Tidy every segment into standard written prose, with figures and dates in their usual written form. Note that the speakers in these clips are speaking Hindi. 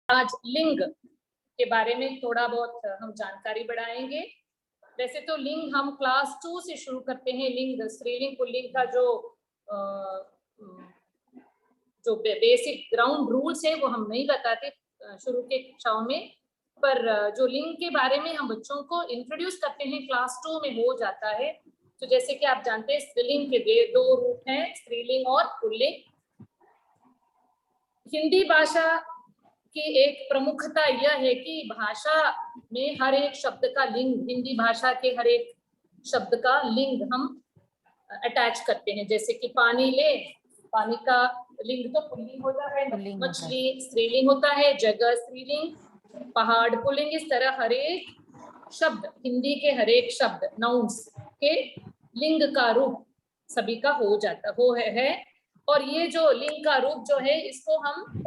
आज लिंग के बारे में थोड़ा बहुत हम जानकारी बढ़ाएंगे। वैसे तो लिंग हम क्लास 2 से शुरू करते हैं। लिंग, स्त्रीलिंग, पुल्लिंग का जो बेसिक ग्राउंड रूल्स है वो हम नहीं बताते शुरू के कक्षाओं में, पर जो लिंग के बारे में हम बच्चों को इंट्रोड्यूस करते हैं क्लास 2 में हो जाता है। तो जैसे कि आप जानते हैं स्त्रीलिंग के दो रूप हैं, स्त्रीलिंग और पुल्लिंग। हिंदी भाषा की एक प्रमुखता यह है कि भाषा में हर एक शब्द का लिंग, हिंदी भाषा के हर एक शब्द का लिंग हम अटैच करते हैं। जैसे कि पानी ले, पानी का लिंग तो पुल्लिंग होता है, मछली स्त्रीलिंग होता है, जगह स्त्रीलिंग, पहाड़ पुल्लिंग। इस तरह हर एक शब्द, हिंदी के हर एक शब्द नाउन्स के लिंग का रूप सभी का हो जाता है। और ये जो लिंग का रूप जो है इसको हम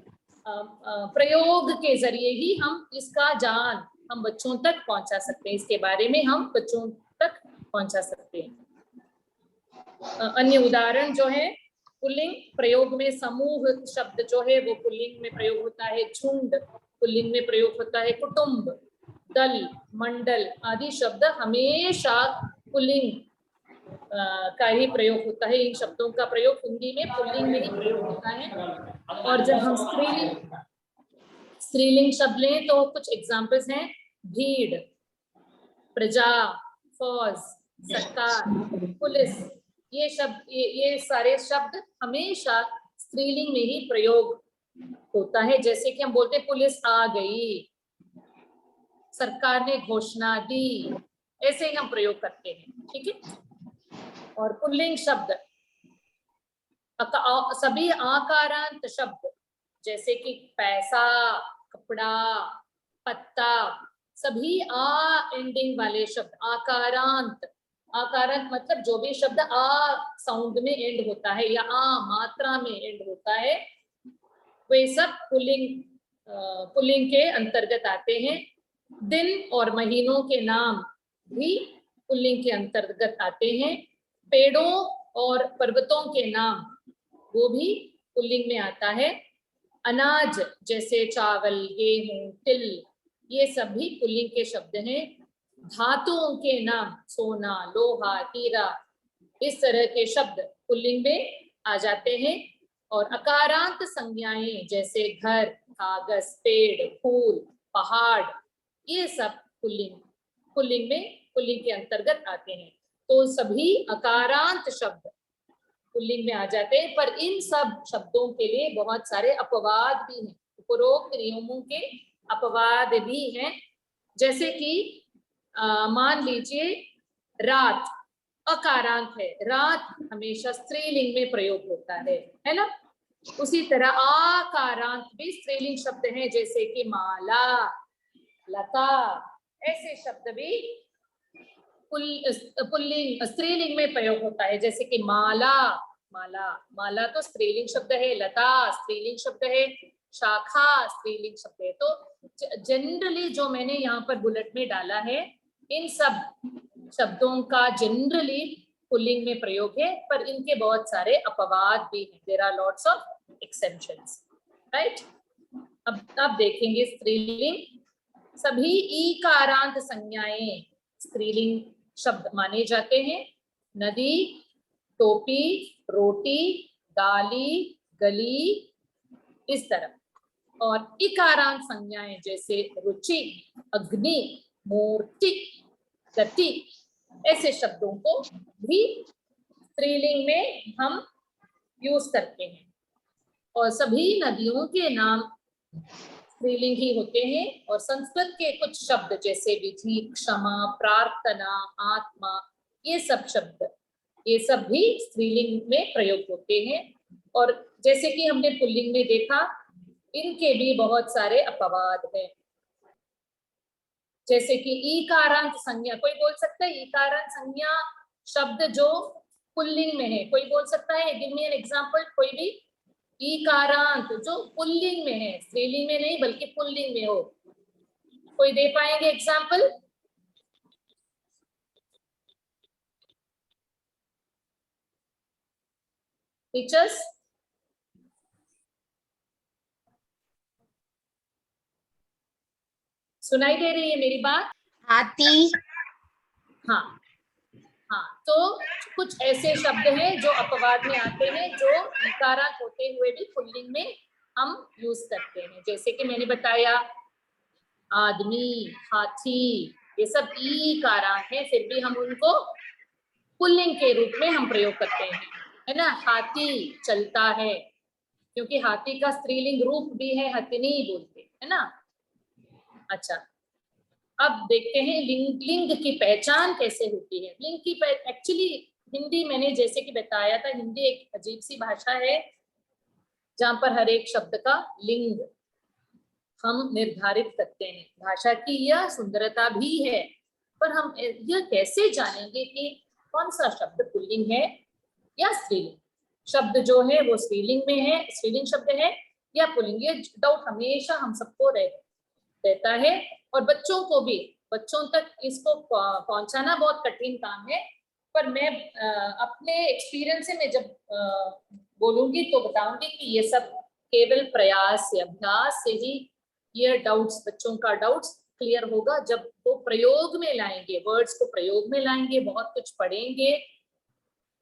प्रयोग के जरिए ही हम इसका ज्ञान हम बच्चों तक पहुंचा सकते हैं, इसके बारे में हम बच्चों तक पहुंचा सकते हैं। अन्य उदाहरण जो है, पुल्लिंग प्रयोग में समूह शब्द जो है वो पुल्लिंग में प्रयोग होता है। झुंड पुल्लिंग में प्रयोग होता है। कुटुंब, दल, मंडल आदि शब्द हमेशा पुल्लिंग का ही प्रयोग होता है। इन शब्दों का प्रयोग हिंदी में पुल्लिंग में ही प्रयोग होता है। और जब हम स्त्रीलिंग शब्द लें तो कुछ एग्जाम्पल्स हैं। भीड़, प्रजा, फौज, सरकार, पुलिस, ये सारे शब्द हमेशा स्त्रीलिंग में ही प्रयोग होता है। जैसे कि हम बोलते हैं पुलिस आ गई, सरकार ने घोषणा दी, ऐसे ही हम प्रयोग करते हैं। ठीक है। और पुल्लिंग शब्द सभी आकारांत शब्द जैसे कि पैसा, कपड़ा, पत्ता, सभी आ एंडिंग वाले शब्द आकारांत। आकारांत मतलब जो भी शब्द आ साउंड में एंड होता है या आ मात्रा में एंड होता है, वे सब पुल्लिंग के अंतर्गत आते हैं। दिन और महीनों के नाम भी पुल्लिंग के अंतर्गत आते हैं। पेड़ों और पर्वतों के नाम वो भी पुल्लिंग में आता है। अनाज जैसे चावल, गेहूं, तिल, ये सब भी पुल्लिंग के शब्द हैं। धातुओं के नाम सोना, लोहा, हीरा, इस तरह के शब्द पुल्लिंग में आ जाते हैं। और अकारांत संज्ञाएं जैसे घर, कागज, पेड़, फूल, पहाड़, ये सब पुल्लिंग में पुल्लिंग के अंतर्गत आते हैं। तो सभी अकारांत शब्द पुल्लिंग में आ जाते हैं। पर इन सब शब्दों के लिए बहुत सारे अपवाद भी हैं, उपरोक्त नियमों के अपवाद भी हैं। जैसे कि मान लीजिए रात अकारांत है, रात हमेशा स्त्रीलिंग में प्रयोग होता है ना। उसी तरह आकारांत भी स्त्रीलिंग शब्द हैं, जैसे कि माला, लता, ऐसे शब्द भी पुल्लिंग स्त्रीलिंग में प्रयोग होता है। जैसे कि माला, माला तो स्त्रीलिंग शब्द है, लता स्त्रीलिंग शब्द है, शाखा स्त्रीलिंग शब्द है। तो जनरली जो मैंने यहाँ पर बुलेट में डाला है, इन सब शब्दों का जनरली पुल्लिंग में प्रयोग है, पर इनके बहुत सारे अपवाद भी हैं। There are lots of exceptions, right. अब देखेंगे स्त्रीलिंग। सभी ईकारांत संज्ञाएं स्त्रीलिंग शब्द माने जाते हैं। नदी, टोपी, रोटी, डाली, गली, इस तरह। और इकारांत संज्ञाएं जैसे रुचि, अग्नि, मूर्ति, गति, ऐसे शब्दों को भी स्त्रीलिंग में हम यूज करते हैं। और सभी नदियों के नाम स्त्रीलिंग ही होते हैं। और संस्कृत के कुछ शब्द जैसे विधि, क्षमा, प्रार्थना, आत्मा, ये सब शब्द, ये सब भी स्त्रीलिंग में प्रयोग होते हैं। और जैसे कि हमने पुल्लिंग में देखा, इनके भी बहुत सारे अपवाद हैं। जैसे कि ईकारांत संज्ञा, कोई बोल सकता है ईकारांत संज्ञा शब्द जो पुल्लिंग में है, कोई बोल सकता है? Give me an example. कोई भी ईकारांत जो पुल्लिंग में है, स्त्रीलिंग में नहीं बल्कि पुल्लिंग में हो, कोई दे पाएंगे एग्जांपल? टीचर्स? सुनाई दे रही है मेरी बात? हाथी। हाँ हाँ, तो कुछ ऐसे शब्द हैं जो अपवाद में आते हैं, जो इकारांत होते हुए भी पुल्लिंग में हम यूज करते हैं। जैसे कि मैंने बताया आदमी, हाथी, ये सब ईकारांत हैं, फिर भी हम उनको पुल्लिंग के रूप में हम प्रयोग करते हैं, है ना। हाथी चलता है, क्योंकि हाथी का स्त्रीलिंग रूप भी है हथिनी बोलते, है ना। अच्छा, अब देखते हैं लिंग की पहचान कैसे होती है। लिंग की एक्चुअली हिंदी, मैंने जैसे कि बताया था, हिंदी एक अजीब सी भाषा है जहां पर हर एक शब्द का लिंग हम निर्धारित करते हैं। भाषा की यह सुंदरता भी है, पर हम यह कैसे जानेंगे कि कौन सा शब्द पुल्लिंग है या स्त्रीलिंग? शब्द जो है वो स्त्रीलिंग में है, स्त्रीलिंग शब्द है या पुल्लिंग, ये डाउट हमेशा हम सबको रहता है। और बच्चों को भी, बच्चों तक इसको पहुंचाना बहुत कठिन काम है। पर मैं अपने एक्सपीरियंस से मैं जब बोलूंगी तो बताऊंगी कि ये सब केवल प्रयास से, अभ्यास से ही ये डाउट्स, बच्चों का डाउट्स क्लियर होगा जब वो प्रयोग में लाएंगे, वर्ड्स को प्रयोग में लाएंगे, बहुत कुछ पढ़ेंगे।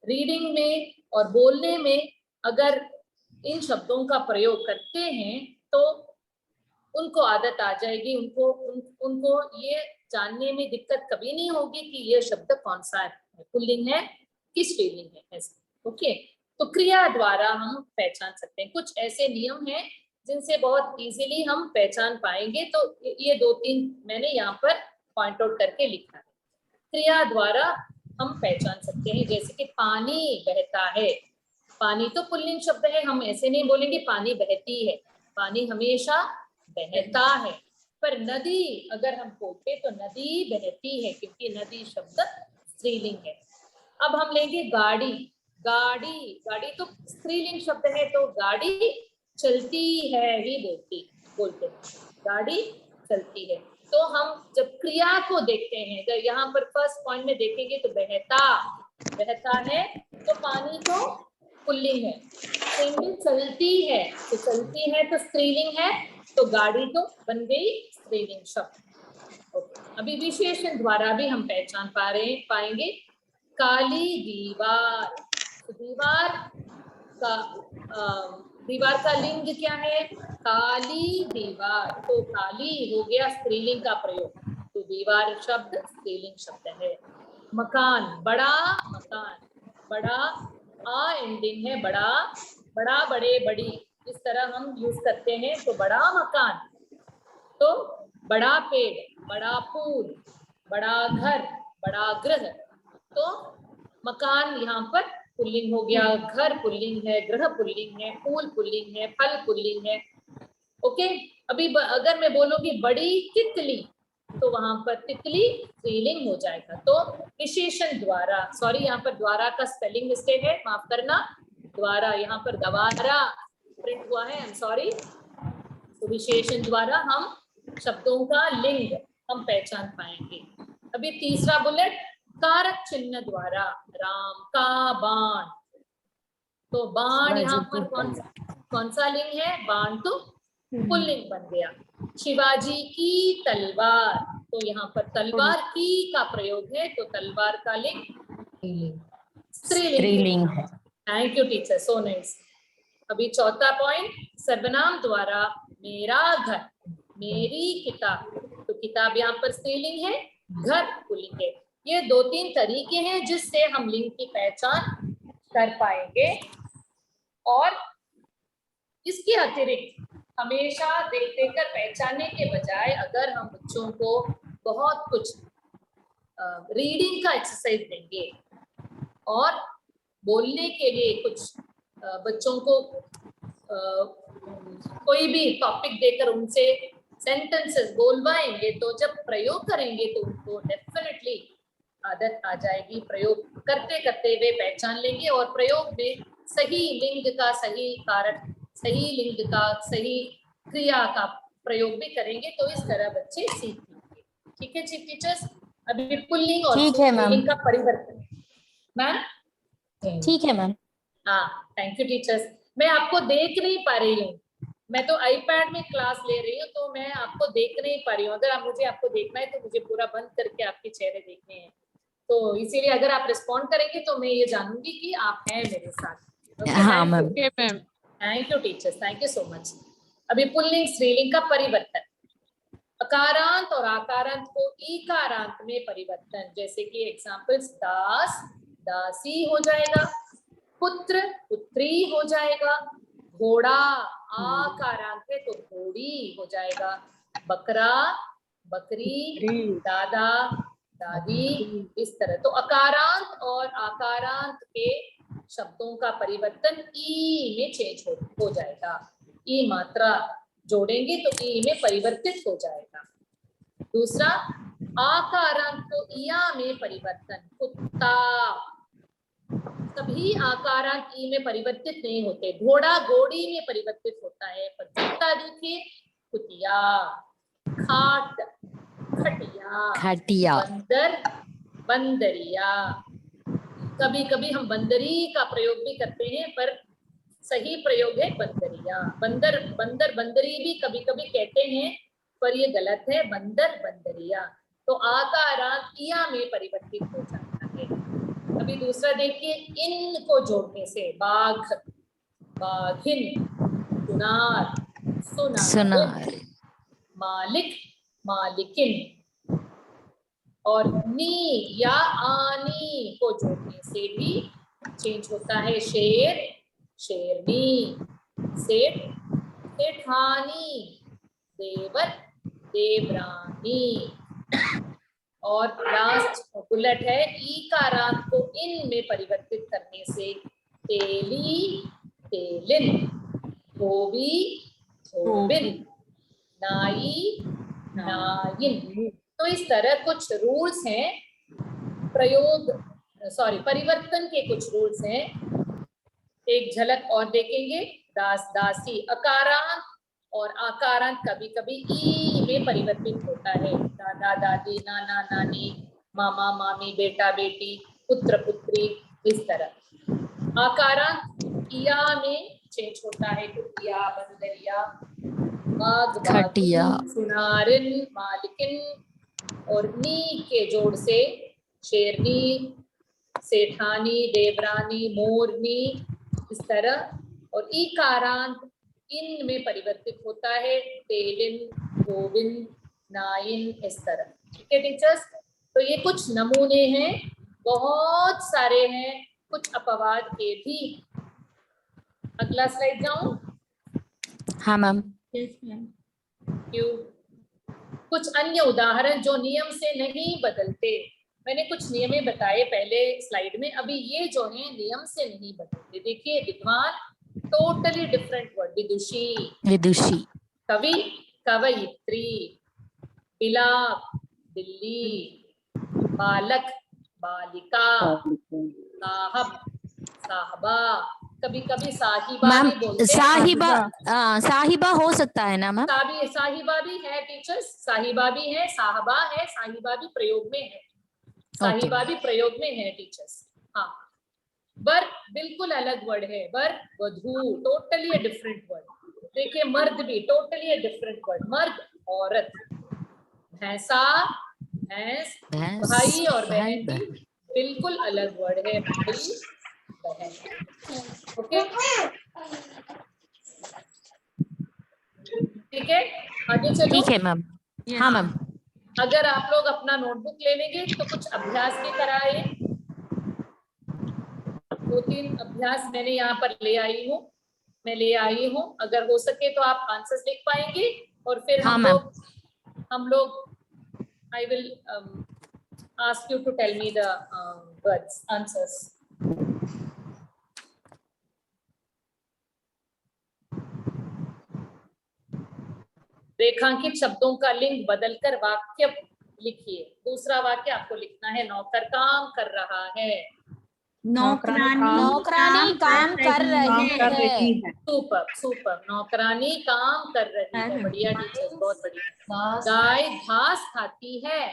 रीडिंग में और बोलने में अगर इन शब्दों का प्रयोग करते हैं तो उनको आदत आ जाएगी, उनको ये जानने में दिक्कत कभी नहीं होगी कि ये शब्द कौन सा है, पुल्लिंग है कि स्त्रीलिंग है, ऐसे। ओके, तो क्रिया द्वारा हम पहचान सकते हैं। कुछ ऐसे नियम हैं जिनसे बहुत इजीली हम पहचान पाएंगे, तो ये 2-3 मैंने यहाँ पर पॉइंट आउट करके लिखा है। क्रिया द्वारा हम पहचान सकते हैं, जैसे कि पानी बहता है। पानी तो पुल्लिंग शब्द है, हम ऐसे नहीं बोलेंगे पानी बहती है, पानी हमेशा बहता है। पर नदी अगर हम बोलते तो नदी बहती है, क्योंकि नदी शब्द स्त्रीलिंग है। अब हम लेंगे गाड़ी। गाड़ी तो स्त्रीलिंग शब्द है, तो गाड़ी चलती है ही बोलते गाड़ी चलती है। तो हम जब क्रिया को देखते हैं, जब यहाँ पर फर्स्ट पॉइंट में देखेंगे तो बहता है तो पानी तो पुल्लिंग है। चलती है, तो चलती है तो स्त्रीलिंग है, तो गाड़ी तो बन गई स्त्रीलिंग शब्द। अभी विशेषण द्वारा भी हम पहचान पाएंगे। काली दीवार, तो दीवार का लिंग क्या है? काली दीवार, तो काली हो गया स्त्रीलिंग का प्रयोग, तो दीवार शब्द स्त्रीलिंग शब्द है। मकान, बड़ा मकान, बड़ा आ एंडिंग है, बड़ा बड़े बड़ी, इस तरह हम यूज करते हैं। तो बड़ा मकान, तो बड़ा पेड़, बड़ा फूल, बड़ा घर, बड़ा गृह, तो मकान यहाँ पर पुल्लिंग हो गया, घर पुल्लिंग है, गृह पुल्लिंग है, फूल पुल्लिंग है, फल पुल्लिंग है। ओके, अभी अगर मैं बोलूंगी बड़ी तितली, तो वहां पर तितली स्त्रीलिंग हो जाएगा। तो विशेषण द्वारा, सॉरी यहाँ पर द्वारा का स्पेलिंग मिस्टेक है, माफ करना, द्वारा यहाँ पर गवारा प्रिंट हुआ है, आई एम सॉरी। तो विशेषण द्वारा हम शब्दों का लिंग हम पहचान पाएंगे। अभी तीसरा बुलेट, कारक चिन्ह द्वारा, राम का बाण, तो बाण यहाँ पर कौन सा लिंग है? बाण तो पुल्लिंग बन गया। शिवाजी की तलवार, तो यहाँ पर तलवार की का प्रयोग है, तो तलवार का लिंग स्त्रीलिंग है। Thank you teacher, so nice. अभी चौथा पॉइंट, सर्वनाम द्वारा, मेरा घर, मेरी किताब, तो किताब यहाँ पर स्त्रीलिंग है, घर पुल्लिंग है। ये 2-3 तरीके हैं जिससे हम लिंग की पहचान कर पाएंगे। और इसके अतिरिक्त हमेशा देख कर पहचानने के बजाय अगर हम बच्चों को बहुत कुछ रीडिंग का एक्सरसाइज देंगे और बोलने के लिए कुछ बच्चों को कोई भी टॉपिक देकर उनसे सेंटेंसेस बोलवाएंगे, तो जब प्रयोग करेंगे तो उनको डेफिनेटली आदत आ जाएगी। प्रयोग करते करते वे पहचान लेंगे और प्रयोग में सही लिंग का सही कारक, सही लिंग का सही क्रिया का प्रयोग भी करेंगे, तो इस तरह बच्चे सीख लेंगे। ठीक है चीफ टीचर्स, अभी पुल्लिंग और स्त्रीलिंग का परिवर्तन। मैम ठीक है मैम। हाँ, थैंक यू टीचर्स। मैं आपको देख नहीं पा रही हूँ, मैं तो आईपैड में क्लास ले रही हूँ, तो मैं आपको देख नहीं पा रही हूँ। अगर आपको देखना है तो मुझे पूरा बंद करके आपके चेहरे देखने हैं, तो इसीलिए अगर आप रिस्पॉन्ड करेंगे तो मैं ये जानूंगी कि आप हैं मेरे साथ। हाँ ma'am. Thank you teachers, thank you so much. अभी पुल्लिंग स्त्रीलिंग का परिवर्तन, अकारांत और आकारांत को ईकारांत में परिवर्तन, जैसे कि एग्जांपल्स दास दासी हो जाएगा, पुत्र पुत्री हो जाएगा, घोड़ा आकारांत है तो घोड़ी हो जाएगा, बकरा बकरी, दादा दादी, इस तरह। तो अकारांत और आकारांत के शब्दों का परिवर्तन ई में चेंज हो जाएगा। ई मात्रा जोड़ेंगे तो ई में परिवर्तित हो जाएगा। दूसरा, आकारांत को इया में परिवर्तन, कुत्ता, सभी आकारांत ई में परिवर्तित नहीं होते। घोड़ा घोड़ी में परिवर्तित होता है, पर कुत्ता देखिए कुतिया, खाट खटिया, खटिया, बंदर बंदरिया। कभी कभी हम बंदरी का प्रयोग भी करते हैं, पर सही प्रयोग है बंदरिया। बंदर बंदर बंदरी भी कभी कभी कहते हैं, पर ये गलत है, बंदर बंदरिया। तो आकारांत इया में परिवर्तित हो जाता है। अभी दूसरा देखिए, इन को जोड़ने से बाघ बाघिन, सुनार सुनार, मालिक मालिकिन, और नी या आनी को जोड़ने से भी चेंज होता है। शेर शेरनी, सेठ सेठानी, देवर देवरानी। और लास्ट बुलेट है, ईकारांत को इन में परिवर्तित करने से तेली तेलिन, धोबी धोबिन, नाई नाइन। तो इस तरह कुछ रूल्स हैं, परिवर्तन के कुछ रूल्स हैं। एक झलक और देखेंगे, दास दासी अकारांत और आकारांत कभी कभी ई में परिवर्तित होता है। दादा दादी, नाना नानी, मामा मामी, बेटा बेटी, पुत्र पुत्री, इस तरह। आकारांत इया में चेंज होता है, कुतिया बंदरिया, बाघ खटिया, सुनारिन मालिकिन, और नी के जोड़ से शेरनी सेठानी देवरानी मोरनी, इस तरह। और ईकारांत इन में परिवर्तित होता है, तेलिन गोविंद नाइन, इस तरह। ठीक है टीचर्स, तो ये कुछ नमूने हैं, बहुत सारे हैं, कुछ अपवाद के भी। अगला स्लाइड जाऊं? हाँ मैम। क्यों? कुछ अन्य उदाहरण जो नियम से नहीं बदलते। मैंने कुछ नियमें बताए पहले स्लाइड में, अभी ये जो है नियम से नहीं बदलते। देखिए, विद्वान टोटली डिफरेंट वर्ड, विदुषी विदुषी, कवि कवयित्री, बिलाप बिल्ली, बालक बालिका, साहब साहबा, कभी कभी साहिबा मैम। भी बोलते हैं। साहिबा, साहिबा हो सकता है ना मैम? साहिबा भी है टीचर्स, साहिबा भी है, साहबा है, साहिबा भी प्रयोग में है, साहिबा भी प्रयोग में है टीचर्स। हाँ, वर बिल्कुल अलग वर्ड है, वर वधू, टोटली डिफरेंट वर्ड। देखिए, मर्द भी टोटली डिफरेंट वर्ड, मर्द औरत, भैंसा भैंस, भाई और बहन भी बिल्कुल अलग वर्ड है, भाई बहन। ओके, ठीक है, आगे चलो। ठीक है मैम। हाँ मैम। अगर आप लोग अपना नोटबुक ले लेंगे तो कुछ अभ्यास भी कराए। 2-3 अभ्यास मैंने यहाँ पर ले आई हूँ। अगर हो सके तो आप आंसर्स लिख पाएंगे, और फिर हाँ हम लोग I will ask you to tell me the words, answers. रेखांकित शब्दों का लिंग बदलकर वाक्य लिखिए। दूसरा वाक्य आपको लिखना है, नौकर काम कर रहा है। नौकरानी काम कर रही है। सुपर, नौकरानी काम कर रही है। बढ़िया टीचर, बहुत बढ़िया। गाय घास खाती है।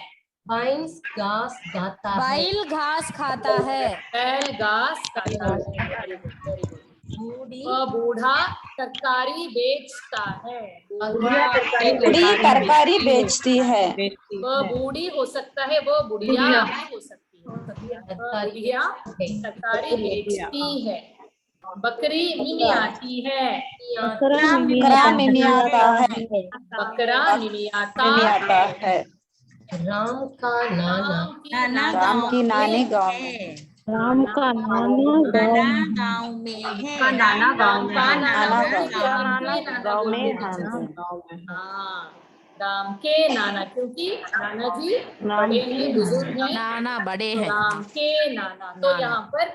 बैल घास खाता है। बैल घास खाता है। बैल घास खाता है। Very good, very good. वह बूढ़ा तरकारी बेचता है। बूढ़ी तरकारी बेचती है। वह बूढ़ी हो सकता है, वो बुढ़िया भी हो सकती है। वह बुढ़िया तरकारी बेचती है। बकरी मिमियाती है। बकरा मिमियाता है। बकरा मिमियाता है। राम का नाना राम की नानी गांव में। राम का नाना गांव में है। नाना गांव में है। गांव में है। हाँ, राम के नाना, क्योंकि नाना जी बड़े हैं, बुजुर्ग हैं। नाना बड़े हैं। राम के नाना। तो यहाँ पर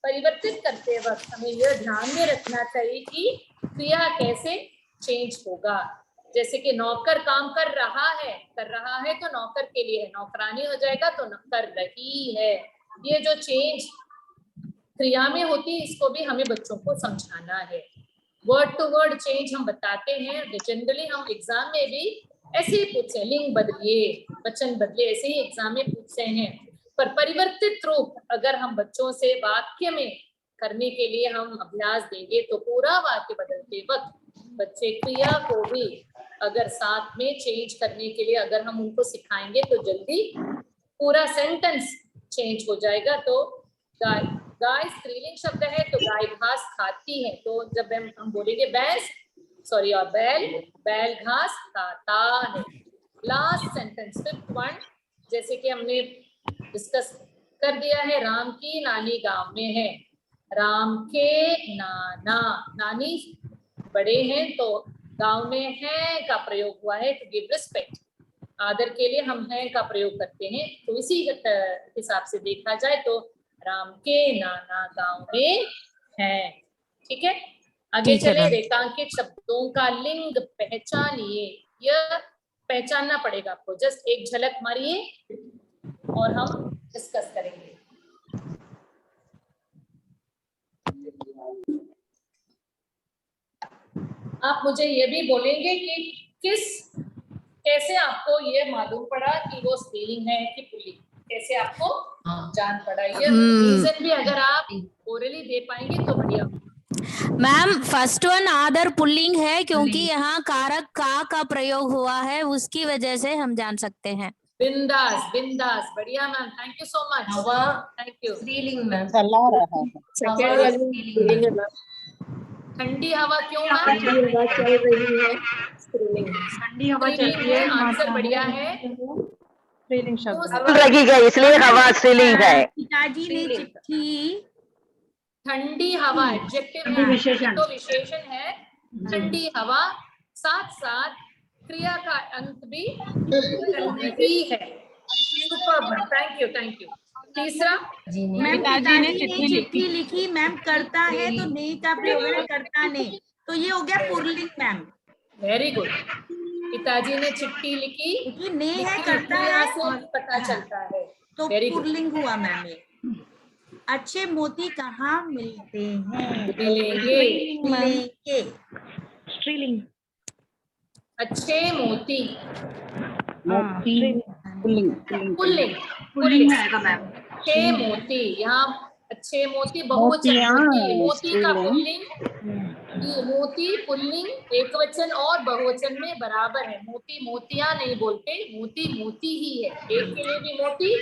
परिवर्तित करते वक्त हमें यह ध्यान में रखना चाहिए कि क्रिया कैसे चेंज होगा। जैसे कि नौकर काम कर रहा है तो नौकर के लिए है, नौकरानी हो जाएगा तो कर रही है। ये जो चेंज क्रिया में होती है, इसको भी हमें बच्चों को समझाना है। वर्ड टू वर्ड चेंज हम बताते हैं, जनरली हम एग्जाम में भी ऐसे ही पूछते हैं, लिंग बदलिए, वचन बदलिए, ऐसे ही एग्जाम में पूछते हैं। पर परिवर्तित रूप अगर हम बच्चों से वाक्य में करने के लिए हम अभ्यास देंगे तो पूरा वाक्य बदलते वक्त बच्चे क्रिया को भी अगर साथ में चेंज करने के लिए अगर हम उनको सिखाएंगे तो जल्दी पूरा सेंटेंस चेंज हो जाएगा। तो गाय स्त्रीलिंग शब्द है, तो गाय घास खाती है। तो जब हम बोलेंगे बैल घास खाता है। लास्ट सेंटेंस, फिफ्थ वन, जैसे कि हमने डिस्कस कर दिया है, राम की नानी गांव में है। राम के नाना, नानी बड़े हैं तो गांव में है का प्रयोग हुआ है, टू गिव रिस्पेक्ट, आदर के लिए हम है का प्रयोग करते हैं। तो इसी हिसाब से देखा जाए तो राम के नाना गांव में है। ठीक है, आगे चले। रेखांकित शब्दों का लिंग पहचानिए। यह पहचानना पड़ेगा आपको, जस्ट एक झलक मारिए और हम डिस्कस करेंगे। आप मुझे ये भी बोलेंगे कि कैसे आपको ये मालूम पड़ा कि वो स्त्रीलिंग है कि पुल्लिंग, कैसे आपको जान पड़ा? ये रीजन भी अगर आप ओरली दे पाएंगे तो बढ़िया। मैम, फर्स्ट वन आदर पुल्लिंग है क्योंकि यहाँ कारक का प्रयोग हुआ है, उसकी वजह से हम जान सकते हैं। बिंदास बिंदास, बढ़िया ma'am, thank you so much. हवा थैंक यू। स्त्रीलिंग मैम। चला रहा है। ठंडी हवा क्यों मैम? ठंडी हवा चल रही है, स्त्रीलिंग। ठंडी हवा चल रही है, आंसर बढ़िया है। स्त्रीलिंग शब्द लगी गई इसलिए हवा स्त्रीलिंग है। पिताजी ने चिट्ठी। ठंडी हवा एडजेक्टिव है, तो विशेषण है ठंडी हवा, साथ साथ क्रिया का अंत भी ही है। Superb, thank you thank you. तीसरा, मैम पिताजी ने चिट्ठी लिखी, मैम करता है तो ने का प्रयोग है, करता ने, तो ये हो गया पुल्लिंग मैम। Very good. पिताजी ने चिट्ठी लिखी, ने है, करता है से पता चलता है, तो वेरी गुड। पुल्लिंग हुआ मैम। अच्छे मोती कहाँ मिलते हैं? मिलेंगे। स्त्रीलिंग। अच्छे मोती, पुल्लिंग। पुल्लिंग, पुल्लिंग आएगा मैम। अच्छे मोती, यहाँ अच्छे मोती बहुवचन, मोती का पुल्लिंग, मोती पुल्लिंग एकवचन और बहुवचन में बराबर है। मोती मोतियां नहीं बोलते, मोती मोती ही है। एक के लिए भी मोती,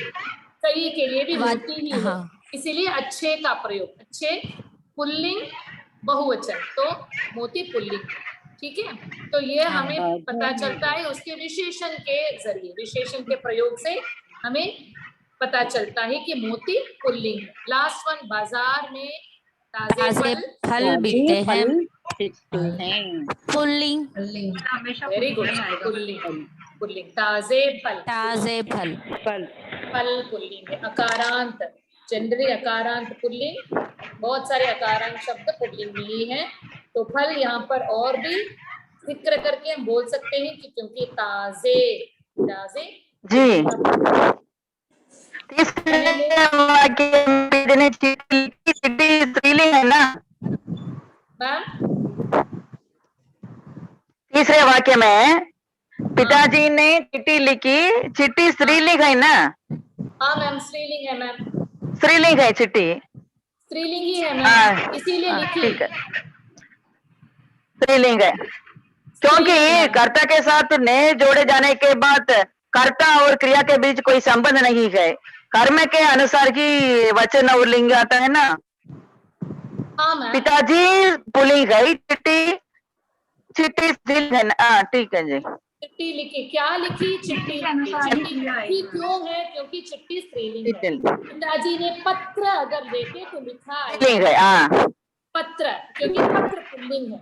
कई के लिए भी मोती ही है, इसीलिए अच्छे का प्रयोग। अच्छे पुल्लिंग बहुवचन, तो मोती पुल्लिंग। ठीक है, तो ये हमें पता चलता है उसके विशेषण के जरिए, विशेषण के प्रयोग से हमें पता चलता है कि मोती पुल्लिंग है। लास्ट वन, बाजार में ताजे फल बिकते हैं, pulling. Very good, pulling pulling. ताजे फल पुल्लिंग है। अकारांत, जनरली अकारांत पुल्लिंग, बहुत सारे अकारांत शब्द पुल्लिंग में ही है। तो फल यहाँ पर और भी जिक्र करके हम बोल सकते हैं कि क्योंकि ताजे ताजे जी। स्त्रीलिंग है ना मैम? तीसरे वाक्य में पिताजी ने चिट्ठी लिखी, चिट्ठी स्त्रीलिंग है ना? हाँ मैम, स्त्रीलिंग है मैम। स्त्रीलिंग है चिट्ठी। स्त्रीलिंग ही है हाँ, मैम, इसीलिए लिखी। ठीक है, स्त्रीलिंग है क्योंकि कर्ता के साथ ने जोड़े जाने के बाद कर्ता और क्रिया के बीच कोई संबंध नहीं है। कर्म के अनुसार ही वचन और लिंग आता है ना। हाँ मैम, पिताजी पुल्लिंग है, चिट्टी चिट्टी स्त्रीलिंग है ना। हाँ, ठीक है जी। चिट्ठी लिखी, क्या लिखी? चिट्ठी लिखी। चिट्ठी लिखी क्यों है? क्योंकि चिट्ठी स्त्रीलिंग है। पिताजी ने पत्र अगर देते तो लिखा स्त्रीलिंग है। हाँ, पत्र, क्योंकि पत्र पुल्लिंग है।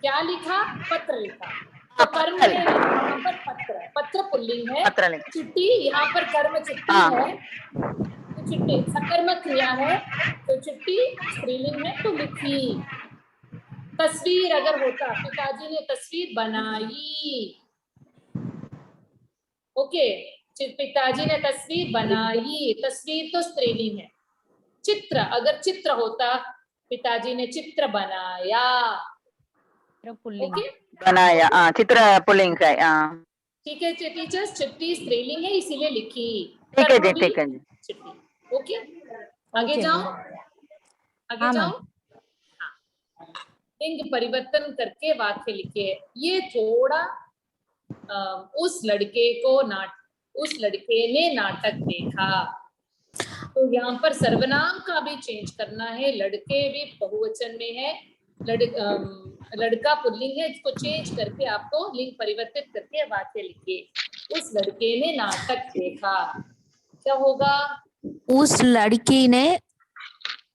क्या लिखा? पत्र लिखा। तो कर्म है यहाँ पर पत्र, पत्र पुल्लिंग है। पत्र लिखा। चिट्ठी यहाँ पर कर्म चिट्ठी हाँ। है, तो चिट्ठी सकर्मक क्रिया है, तो चिट्ठी स्त्रीलिंग है तो लिखी। तस्वीर अगर होता, पिताजी ने तस्वीर बनाई, ओके, पिताजी ने तस्वीर बनाई, तस्वीर तो स्त्रीलिंग है। चित्र अगर चित्र होता, पिताजी ने चित्र बनाया, ओके, बनाया। हाँ, चित्र पुल्लिंग है। हाँ, ठीक है टीचर्स, चिट्ठी स्त्रीलिंग है इसीलिए लिखी। ठीक है जी, कर्म भी ठीक है जी। चिट्ठी, ओके, आगे जाओ, आगे जाओ। लिंग परिवर्तन करके वाक्य लिखे। ये थोड़ा उस लड़के ने नाटक देखा, तो यहाँ पर सर्वनाम का भी चेंज करना है। लड़के भी बहुवचन में है, लड़का पुल्लिंग है, इसको चेंज करके आपको लिंग परिवर्तित करके वाक्य लिखिए। उस लड़के ने नाटक देखा, क्या होगा? उस लड़की ने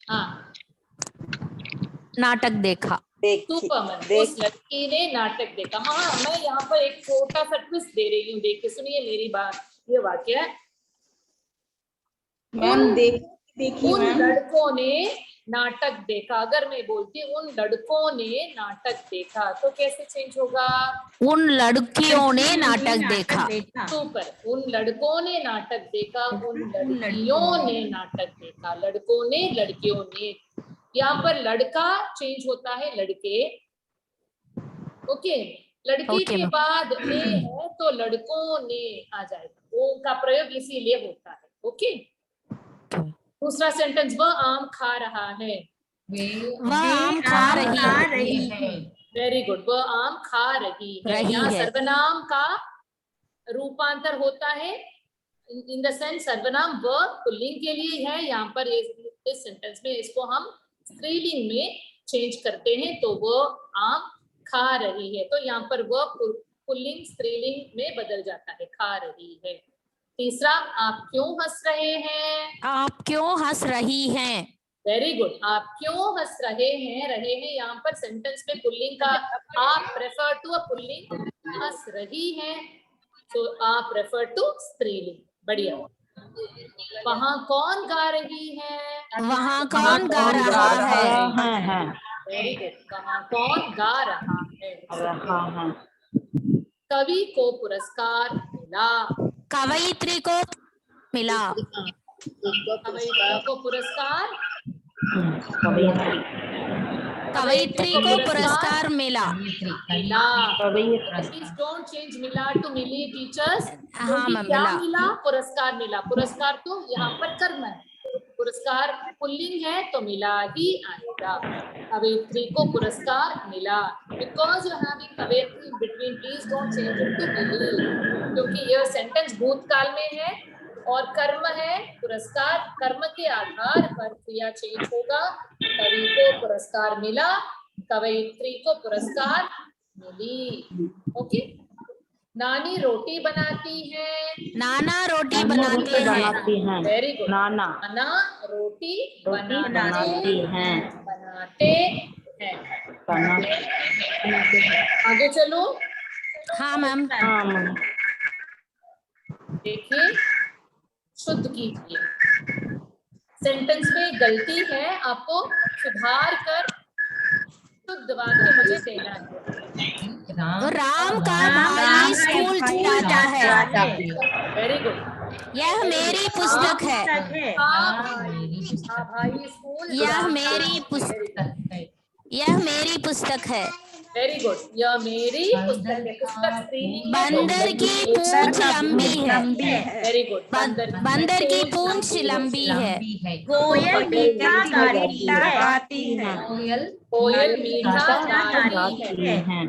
हाँ, नाटक देखा। उस लड़की ने नाटक देखा। हाँ, मैं यहाँ पर एक छोटा सा ट्विस्ट दे रही हूँ, देखिए सुनिए मेरी बात। ये वाक्य है, उन लड़कों ने नाटक देखा। अगर मैं बोलती उन लड़कों ने नाटक देखा तो कैसे चेंज होगा? उन लड़कियों ने नाटक देखा। सुपर, उन लड़कों ने नाटक देखा, उन लड़कियों ने नाटक देखा। लड़कों ने, लड़कियों ने, यहाँ पर लड़का चेंज होता है लड़के, ओके, लड़की के बाद ने है तो लड़कों ने आ जाएगा। ओ का प्रयोग इसीलिए होता है, ओके। दूसरा सेंटेंस, वह आम खा रहा है। वह आम खा रही है। वेरी गुड, वह आम खा रही है। यहाँ सर्वनाम का रूपांतर होता है, इन द सेंस सर्वनाम वह पुल्लिंग के लिए है, यहाँ पर इस सेंटेंस में इसको हम स्त्रीलिंग में चेंज करते हैं, तो वह आम खा रही है, तो यहाँ पर वह पुल्लिंग स्त्रीलिंग में बदल जाता है, खा रही है। तीसरा, आप क्यों हंस रहे हैं? आप क्यों हंस रही हैं? वेरी गुड, आप क्यों हंस रहे हैं? रहे हैं यहाँ पर सेंटेंस में पुल्लिंग का, आप रेफर टू अ पुल्लिंग, हंस रही है तो आप रेफर टू स्त्रीलिंग। बढ़िया। वहाँ कौन गा रही है? वहाँ कौन गा रहा है? वेरी गुड, वहाँ कौन गा रहा है? कवि को पुरस्कार मिला। कवयित्री को मिला। कवयित्री को पुरस्कार, कवयित्री को पुरस्कार मिला। प्लीज डोंट चेंज मिला टू मिली टीचर्स। हाँ मैम, क्या मिला। मिला? पुरस्कार मिला। पुरस्कार तो यहाँ पर कर्म है, पुरस्कार पुल्लिंग है तो मिला ही आएगा। कवयित्री को पुरस्कार मिला। बिकॉज यू हैविंग कवयित्री in between, please don't change it to मिली, क्योंकि यह सेंटेंस भूतकाल में है और कर्म है। पुरस्कार कर्म के आधार पर क्रिया चेंज होगा। कवि को पुरस्कार मिला, कवयित्री को पुरस्कार मिली, ओके। नानी रोटी बनाती है। नाना रोटी बनाते हैं। वेरी गुड, नाना रोटी बनाते हैं। आगे चलो। हाँ मैम। देखिए, शुद्ध कीजिए। सेंटेंस में गलती है, आपको सुधार कर शुद्ध वाक्य मुझे देना है। राम का भाई स्कूल जाता है। वेरी गुड, यह मेरी पुस्तक है। भाई स्कूल, यह मेरी पुस्तक है। वेरी गुड, यह मेरी पुस्तक है। पुस्तक स्त्रीलिंग है, तो बंदर की पूंछ लंबी है। वेरी गुड, बंदर की पूंछ लंबी है। कोयल मीठा गाती है। कोयल मीठा गाती है।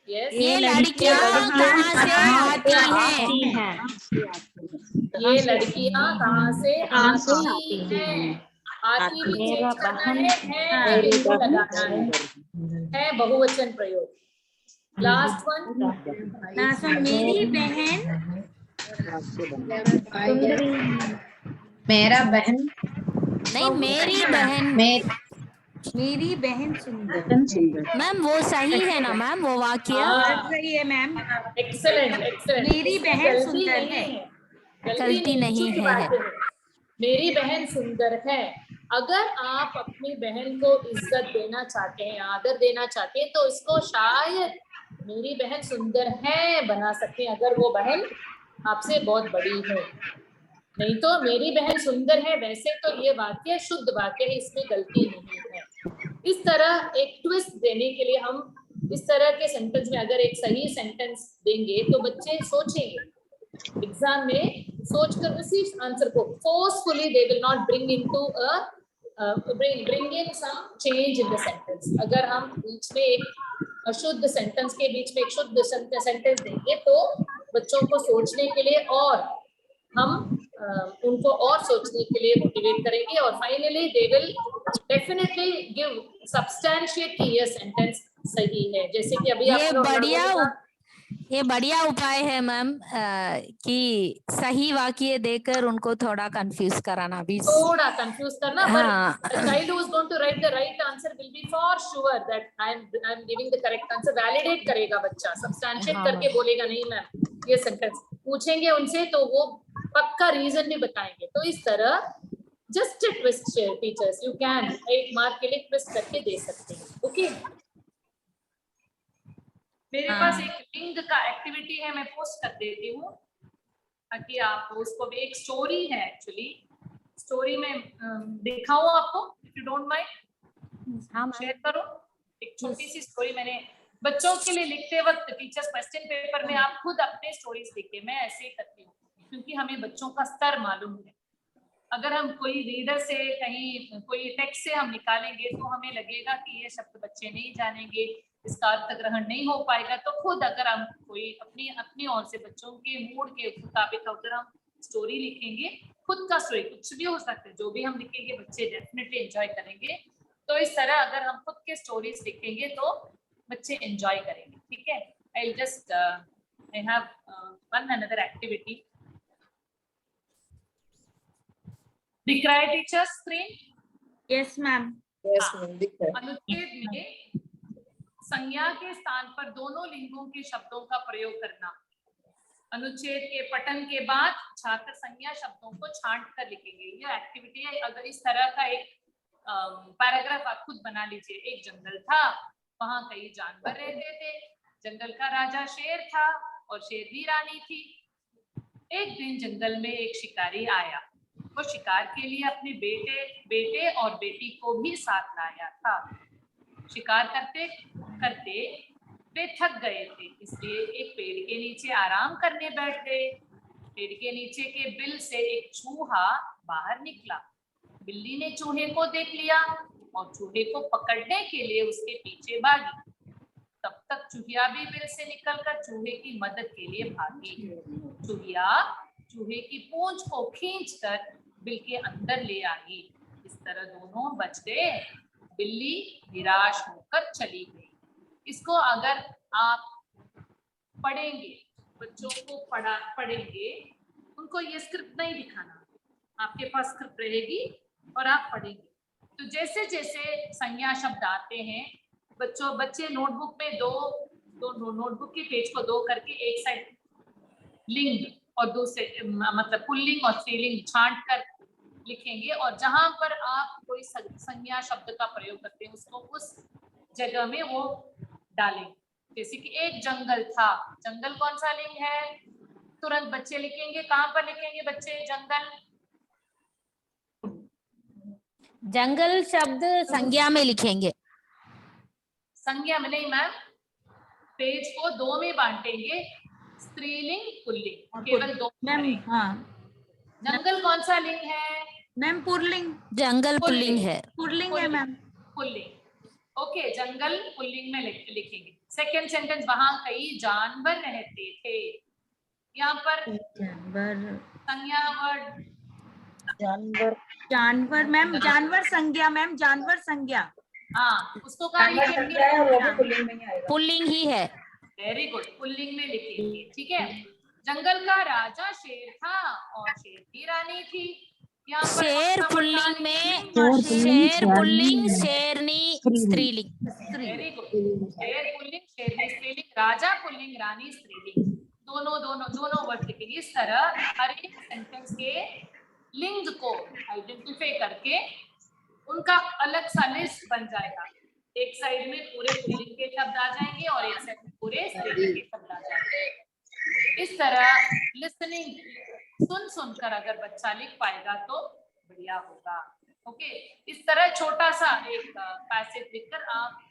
यस, ये लड़कियां कहाँ से आती हैं? ये लड़कियां कहाँ से आती हैं? आती भी चेंज करना है बिंदु लगाना है बहुवचन प्रयोग। लास्ट वन, मेरी बहन मेरा बहन नहीं, मेरी बहन। मेरी बहन सुंदर। मैम वो सही है ना मैम, वो वाक्य सही है मैम। Excellent excellent. मेरी बहन सुंदर है। गलती नहीं शुद्ध है। बात मेरी बहन सुंदर है। अगर आप अपनी बहन को इज्जत देना चाहते हैं, आदर देना चाहते हैं, तो इसको शायद मेरी बहन सुंदर है बना सकते हैं, अगर वो बहन आपसे बहुत बड़ी है। नहीं तो मेरी बहन सुंदर है, वैसे तो ये वाक्य शुद्ध वाक्य है, इसमें गलती नहीं है। इस तरह एक ट्विस्ट देने के लिए हम इस तरह के सेंटेंस में अगर एक सही सेंटेंस देंगे तो बच्चे सोचेंगे, एग्जाम में सोचकर उसी आंसर को फोर्सफुली दे will not bring into bring in some change in the sentence. अगर हम बीच में एक अशुद्ध सेंटेंस के बीच में एक शुद्ध सेंटेंस देंगे तो बच्चों को सोचने के लिए और हम उनको और सोचने के लिए मोटिवेट करेंगे और finally they will definitely give substantiate कि ये सेंटेंस सही है। जैसे कि अभी ये बढ़िया उपाय है मैम, कि सही वाक्य देकर उनको थोड़ा कंफ्यूज करना भी। थोड़ा कंफ्यूज करना, हाँ। but the child who is going to write the right answer will be for sure that I am giving the correct answer। validate करेगा बच्चा, substantiate करके बोलेगा नहीं मैम ये सेंटेंस। पूछेंगे उनसे तो वो पक्का रीजन भी बताएंगे। तो इस तरह just twist teachers you can एक मार्क के लिए ट्विस्ट करके दे सकते हैं। ओके, मेरे पास एक लिंक का एक्टिविटी है, मैं पोस्ट कर देती हूँ ताकि आप उसको भी, एक स्टोरी है एक्चुअली, स्टोरी में दिखाऊं आपको, if you don't mind share करो। एक छोटी सी स्टोरी मैंने बच्चों के लिए लिखते वक्त टीचर्स क्वेश्चन पेपर में आप खुद अपने स्टोरीज लिखे, मैं ऐसे ही करती हूँ क्योंकि हमें बच्चों का स्तर मालूम है। अगर हम कोई रीडर से कहीं कोई टेक्स्ट से हम निकालेंगे तो हमें लगेगा कि ये शब्द बच्चे नहीं जानेंगे, इसका अर्थ ग्रहण नहीं हो पाएगा। तो खुद अगर हम कोई अपनी ओर से बच्चों के मूड के मुताबिक अगर हम स्टोरी लिखेंगे, खुद का स्टोरी कुछ भी हो सकता है, जो भी हम लिखेंगे बच्चे डेफिनेटली एंजॉय करेंगे। तो इस तरह अगर हम खुद के स्टोरीज लिखेंगे तो बच्चे एंजॉय करेंगे। ठीक है, I just I have one another activity. दिख रहा है टीचर स्क्रीन? Yes ma'am. अनुच्छेद में संज्ञा के स्थान पर दोनों लिंगों के शब्दों का प्रयोग करना। अनुच्छेद के पठन के बाद छात्र संज्ञा शब्दों को छांट कर लिखेंगे। यह एक्टिविटी है। अगर इस तरह का एक पैराग्राफ आप खुद बना लीजिए। एक जंगल था, वहां कई जानवर रहते थे। जंगल का राजा शेर था और शेरनी रानी थी। एक दिन जंगल में एक शिकारी आया। वो शिकार के लिए अपने बेटे और बेटी को भी साथ लाया था। शिकार करते करते वे थक गए थे, इसलिए एक पेड़ के नीचे आराम करने बैठ गए। पेड़ के नीचे के बिल से एक चूहा बाहर निकला। बिल्ली ने चूहे को देख लिया और चूहे को पकड़ने के लिए उसके पीछे भागी। तब तक चूहिया भी बिल से निकलकर चूहे की मदद के लिए भागी। चूहिया चूहे की पूंछ को खींचकर बिल के अंदर ले आई। इस तरह दोनों बच गए। बिल्ली निराश होकर चली गई। इसको अगर आप पढ़ेंगे, बच्चों को पढ़ेंगे, उनको ये स्क्रिप्ट नहीं दिखाना, आपके पास स्क्रिप्ट रहेगी और आप पढ़ेंगे। तो जैसे जैसे संज्ञा शब्द आते हैं, बच्चे नोटबुक पे दो नोटबुक के पेज को दो करके एक साइड लिंग और दूसरे मतलब पुल्लिंग और स्त्रीलिंग छांट कर लिखेंगे और जहां पर आप कोई संज्ञा शब्द का प्रयोग करते हैं उसको उस जगह में वो डालेंगे। जैसे कि एक जंगल था, जंगल कौन सा लिंग है? तुरंत बच्चे लिखेंगे। कहां पर लिखेंगे बच्चे जंगल? जंगल शब्द संज्ञा में लिखेंगे। संज्ञा में नहीं मैम, पेज को दो में बांटेंगे, स्त्रीलिंग पुल्लिंग, केवल दो मैम करेंगे। हाँ जंगल कौन सा लिंग है? मैम पुल्लिंग जंगल पुल्लिंग है। पुल्लिंग है मैम। पुल्लिंग। ओके, जंगल पुल्लिंग में लिखेंगे। सेकेंड सेंटेंस, वहां कई जानवर रहते थे। यहाँ पर जानवर संज्ञा वर्ड, जानवर मैम, जानवर संज्ञा मैम, जानवर संज्ञा। हाँ, उसको कहाँ लिखेंगे? पुल्लिंग ही है। वेरी गुड, पुल्लिंग में लिखेंगे। ठीक है, जंगल का राजा शेर था और शेर की रानी थी। यहाँ पर शेर कौन सा word पुल्लिंग डालेंगे? में, शेर पुल्लिंग, शेरनी स्त्रीलिंग। वेरी गुड, शेर पुल्लिंग, शेरनी स्त्रीलिंग, राजा पुल्लिंग, रानी स्त्रीलिंग, दोनों वर्ड लिखेंगे। इस तरह हर एक सेंटेंस के लिंग को आइडेंटिफाई करके उनका अलग सा लिस्ट बन जाएगा। एक साइड में पूरे पुल्लिंग के शब्द आ जाएंगे और एक साइड में पूरे स्त्रीलिंग के शब्द आ जाएंगे। इस तरह लिसनिंग सुनकर अगर बच्चा लिख पाएगा तो बढ़िया होगा। ओके, इस तरह छोटा सा एक पैसेज लिखकर आप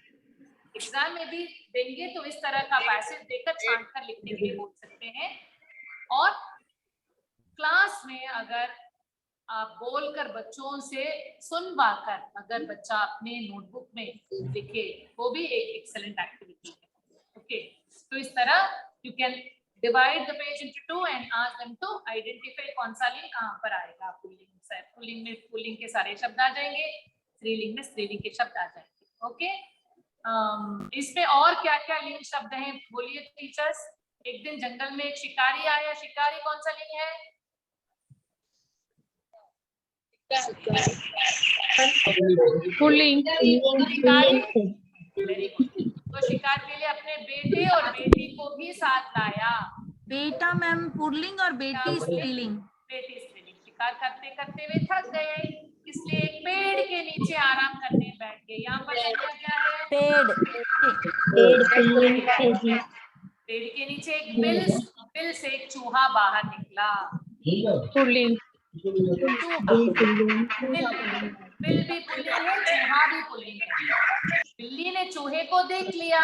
एग्जाम में भी देंगे तो इस तरह का पैसेज देकर छांट कर लिखने के लिए बोल सकते हैं। और क्लास में अगर आप बोलकर बच्चों से सुनवाकर अगर बच्चा अपने नोटबुक में लिखे, वो भी एक एक्सेलेंट एक्टिविटी है। ओके, तो इस तरह you can divide the page into two and ask them to identify कौन सा लिंग कहाँ पर आएगा। पुल्लिंग में पुल्लिंग के सारे शब्द आ जाएंगे, स्त्रीलिंग में स्त्रीलिंग के शब्द आ जाएंगे। ओके, इसमें और क्या क्या लिंग शब्द हैं बोलिए टीचर्स। एक दिन जंगल में एक शिकारी आया, शिकारी कौन सा लिंग है? पुल्लिंग। Very good. तो शिकार के लिए अपने बेटे और बेटी को भी साथ लाया। बेटा मैम पुल्लिंग और बेटी स्त्रीलिंग। बेटी स्त्रीलिंग। शिकार करते करते वे थक गए, इसलिए एक पेड़ के नीचे आराम करने बैठ गए। यहाँ पर संज्ञा क्या है? पेड़ के नीचे एक बिल से एक चूहा बाहर निकला। पुल्लिंग। बिल भी पुल्लिंग है, चूहा भी पुल्लिंग है। बिल्ली ने चूहे को देख लिया।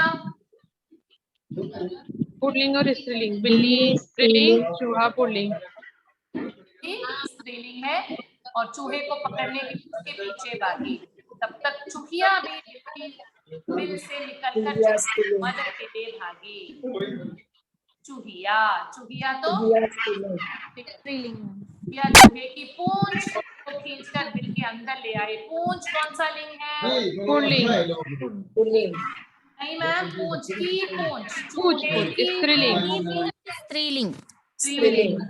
पुल्लिंग और स्त्रीलिंग। बिल्ली स्त्रीलिंग, चूहा पुल्लिंग। स्त्रीलिंग है और चूहे को पकड़ने के लिए उसके पीछे भागी। तब तक चूहिया भी बिल से निकलकर मदद के लिए भागी। चूहिया तो स्त्रीलिंग। या चूहे की पूंछ को खींचकर बिल के अंदर ले आए। पूंछ कौन सा लिंग है? पुल्लिंग। नहीं मैम, पूंछ की पूंछ, पूंछ, चूहे की स्त्रीलिंग। स्त्रीलिंग। स्त्रीलिंग। इस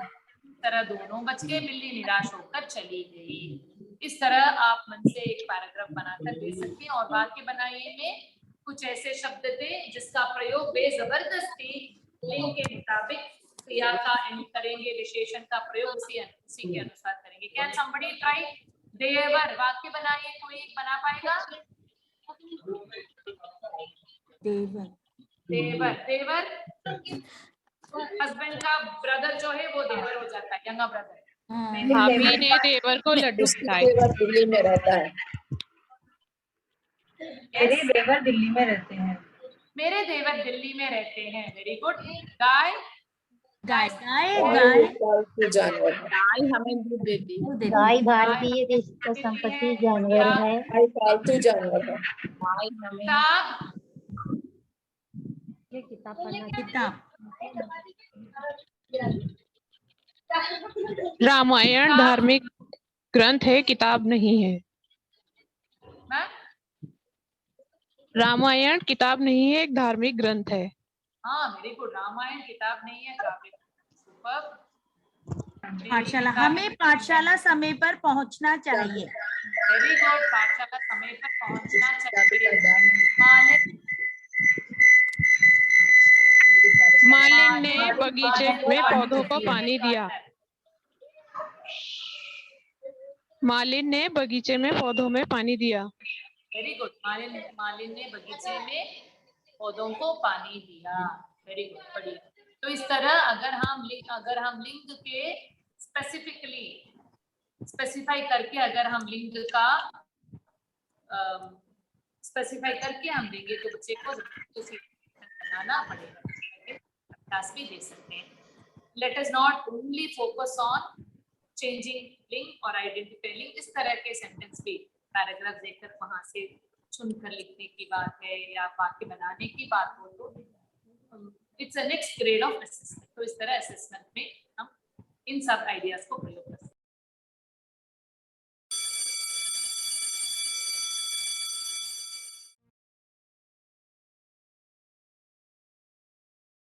तरह दोनों बच गए, बिल्ली निराश होकर चली गई। इस तरह आप मन से एक पैराग्राफ बनाकर दे सकते हैं और वाक्य बनाइए में कुछ ऐसे शब्द थे जिसका प्रयोग बेजबरदस्ती लिंग के मुताबिक क्रिया का करेंगे, विशेषण का प्रयोग उसी के अनुसार करेंगे। Can somebody try? देवर वाक्य बनाइए, कोई एक बना पाएगा? देवर हस्बैंड का ब्रदर जो है वो देवर हो जाता है, यंगर ब्रदर। भाभी ने देवर को लड्डू खिलाए। दिल्ली में रहता है। मेरे देवर दिल्ली में रहते हैं। मेरे देवर दिल्ली में रहते हैं। Very good. गाय पालतू जानवर है। गाय हमें दूध देती है। गाय भारतीय देश का संपत्ति जानवर है। गाय पालतू जानवर है। गाय हमें किताब किताब। रामायण धार्मिक ग्रंथ है, किताब नहीं है। रामायण किताब नहीं है, एक धार्मिक ग्रंथ है। हाँ, वेरी गुड। रामायण किताब नहीं है, काफी सुपर। पाठशाला, हमें पाठशाला समय पर पहुंचना चाहिए। वेरी गुड, पाठशाला समय पर पहुंचना चाहिए। मालिन ने बगीचे में पौधों को पानी दिया। मालिन ने बगीचे में पौधों में पानी दिया। Very good. मालिन ने बगीचे में पौधों को पानी दिया। वेरी गुड, बढ़िया। तो इस तरह अगर हम लिंग के स्पेसिफाई करके अगर हम लिंग का स्पेसिफाई करके हम देंगे तो बच्चे को करना बनाना पड़ेगा, क्लास भी दे सकते हैं। Let us not only focus on changing लिंग और आइडेंटिफाई लिंग, इस तरह के सेंटेंस भी पैराग्राफ देकर वहां से चुनकर लिखने की बात है या वाक्य बनाने की बात हो तो it's a next grade of assessment. तो इस तरह असेसमेंट में हम इन सब आइडियाज को प्रयोग